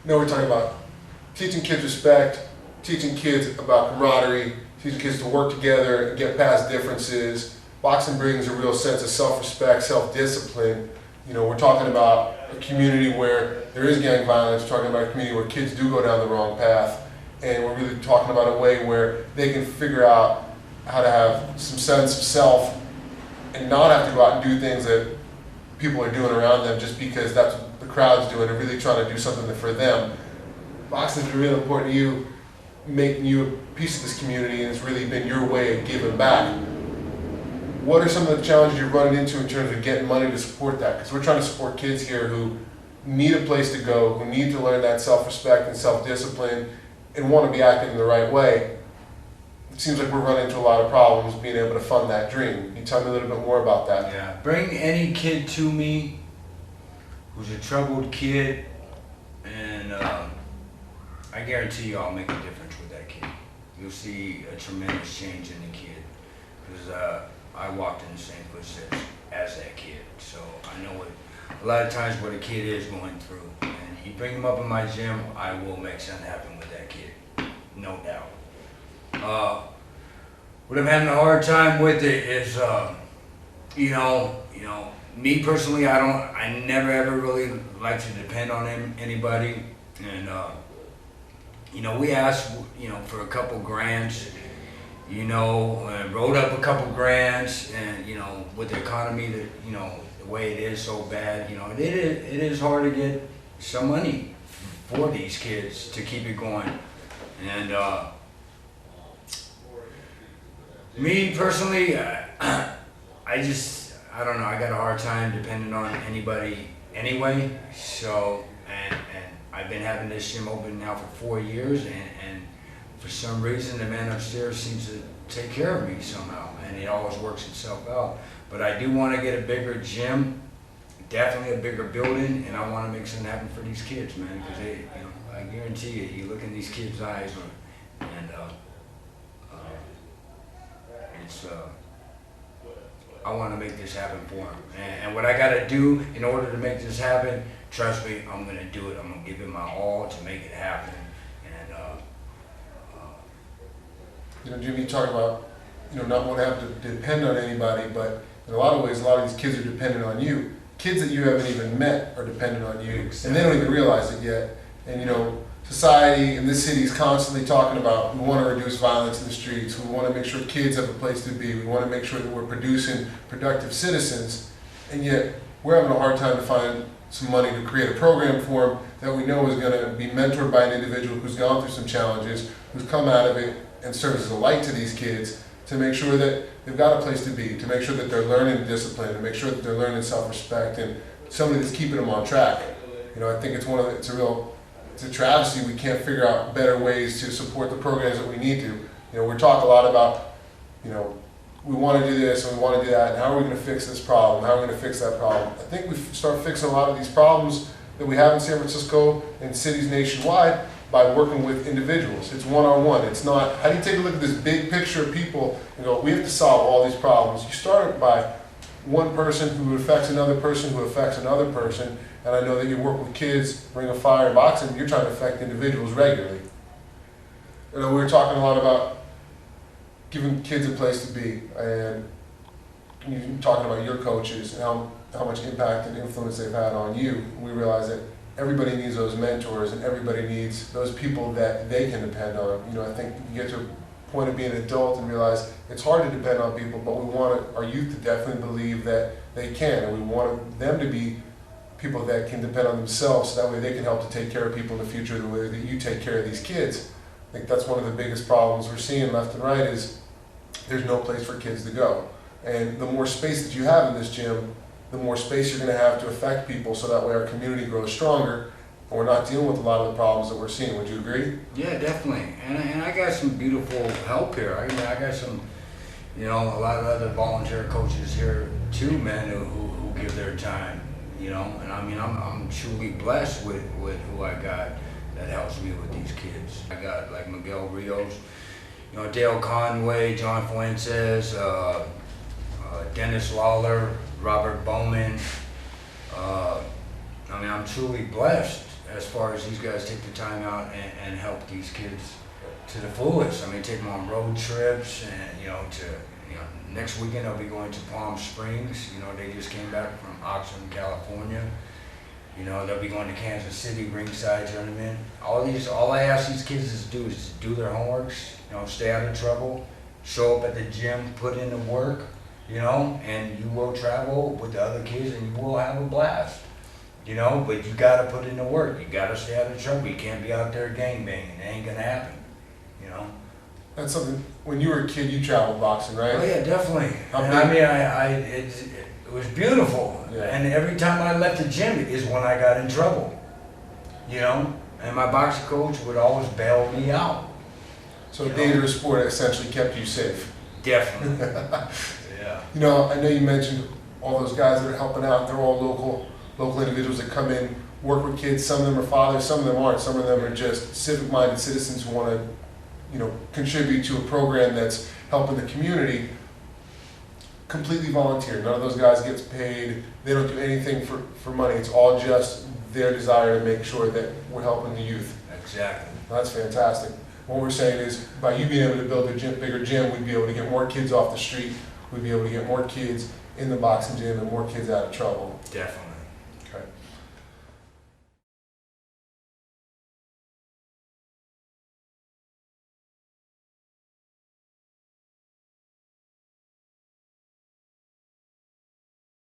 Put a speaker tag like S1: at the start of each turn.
S1: No, we're talking about teaching kids respect, teaching kids about camaraderie, teaching kids to work together and get past differences. Boxing brings a real sense of self-respect, self-discipline. You know, we're talking about a community where there is gang violence, we're talking about a community where kids do go down the wrong path, and we're really talking about a way where they can figure out how to have some sense of self and not have to go out and do things that people are doing around them just because that's what the crowd's doing and really trying to do something for them. Boxing's been really important to you, making you a piece of this community, and it's really been your way of giving back. What are some of the challenges you're running into in terms of getting money to support that? Because we're trying to support kids here who need a place to go, who need to learn that self-respect and self-discipline and want to be acting in the right way. It seems like we're running into a lot of problems being able to fund that dream. Can you tell me a little bit more about that?
S2: Yeah, bring any kid to me who's a troubled kid, and I guarantee you I'll make a difference with that kid. You'll see a tremendous change in the kid, because I walked in the same footsteps as that kid, so I know what a lot of times what a kid is going through. And you bring him up in my gym, I will make something happen with that kid, no doubt. What I'm having a hard time with it is, you know, me personally, I never ever really like to depend on anybody, and you know, we asked, you know, for a couple grants, you know, wrote up a couple grants, and you know, with the economy that, you know, the way it is so bad, you know, it is hard to get some money for these kids to keep it going, and me personally, I don't know, I got a hard time depending on anybody anyway, so, and I've been having this gym open now for 4 years, and for some reason the man upstairs seems to take care of me somehow, and it always works itself out. But I do want to get a bigger gym, definitely a bigger building, and I want to make something happen for these kids, man, because they, you know, I guarantee you look in these kids' eyes, and it's, I want to make this happen for them. And what I got to do in order to make this happen, trust me, I'm going to do it. I'm going to give it my all to make it happen. And,
S1: You know, Jimmy, you talk about, you know, not wanting to have to depend on anybody, but in a lot of ways, a lot of these kids are dependent on you. Kids that you haven't even met are dependent on you, and they don't even realize it yet. And you know, society in this city is constantly talking about, we want to reduce violence in the streets, we want to make sure kids have a place to be, we want to make sure that we're producing productive citizens, and yet we're having a hard time to find some money to create a program for them that we know is going to be mentored by an individual who's gone through some challenges, who's come out of it and serves as a light to these kids, to make sure that they've got a place to be, to make sure that they're learning discipline, to make sure that they're learning self-respect, and somebody that's keeping them on track. You know, I think it's a travesty we can't figure out better ways to support the programs that we need to. You know, we talk a lot about, you know, we want to do this and we want to do that, and how are we going to fix this problem? How are we going to fix that problem? I think we start fixing a lot of these problems that we have in San Francisco and cities nationwide by working with individuals. It's one-on-one. It's not, how do you take a look at this big picture of people and go, we have to solve all these problems? You start by one person who affects another person who affects another person, and I know that you work with kids, Ring of Fire and boxing, you're trying to affect individuals regularly. You know, we were talking a lot about giving kids a place to be, and you're talking about your coaches and how much impact and influence they've had on you. We realize that everybody needs those mentors, and everybody needs those people that they can depend on. You know, I think you get to a point of being an adult and realize it's hard to depend on people, but we want our youth to definitely believe that they can, and we want them to be people that can depend on themselves, so that way they can help to take care of people in the future the way that you take care of these kids. I think that's one of the biggest problems we're seeing left and right is there's no place for kids to go. And the more space that you have in this gym, the more space you're going to have to affect people, so that way our community grows stronger and we're not dealing with a lot of the problems that we're seeing. Would you agree?
S2: yeah, definitely. And I got some beautiful help here. I mean, I got some, you know, a lot of other volunteer coaches here too, man, who give their time, you know. And I mean, I'm truly blessed with who I got that helps me with these kids. I got like Miguel Rios, you know, Dale Conway, John Fuentes, Dennis Lawler, Robert Bowman. I mean, I'm truly blessed, as far as these guys take the time out and help these kids to the fullest. I mean, take them on road trips, and next weekend I'll be going to Palm Springs. They just came back from Oxford, California. They'll be going to Kansas City, ringside tournament. All I ask these kids to do their homeworks, stay out of trouble, show up at the gym, put in the work, and you will travel with the other kids and you will have a blast. But you gotta put in the work. You gotta stay out of trouble. You can't be out there gangbanging. It ain't gonna happen.
S1: That's something, when you were a kid, you traveled boxing, right?
S2: Oh yeah, definitely.
S1: How
S2: And
S1: big?
S2: I mean, it was beautiful.
S1: Yeah.
S2: And every time I left the gym is when I got in trouble. And my boxing coach would always bail me out.
S1: So a dangerous sport essentially kept you safe.
S2: Definitely. Yeah.
S1: I know you mentioned all those guys that are helping out. They're all local individuals that come in, work with kids. Some of them are fathers, some of them aren't. Some of them are just civic-minded citizens who want to, contribute to a program that's helping the community. Completely volunteer. None of those guys gets paid. They don't do anything for money. It's all just their desire to make sure that we're helping the youth.
S2: Exactly.
S1: That's fantastic. What we're saying is, by you being able to build a bigger gym, we'd be able to get more kids off the street. We'd be able to get more kids in the boxing gym and more kids out of trouble.
S2: Definitely.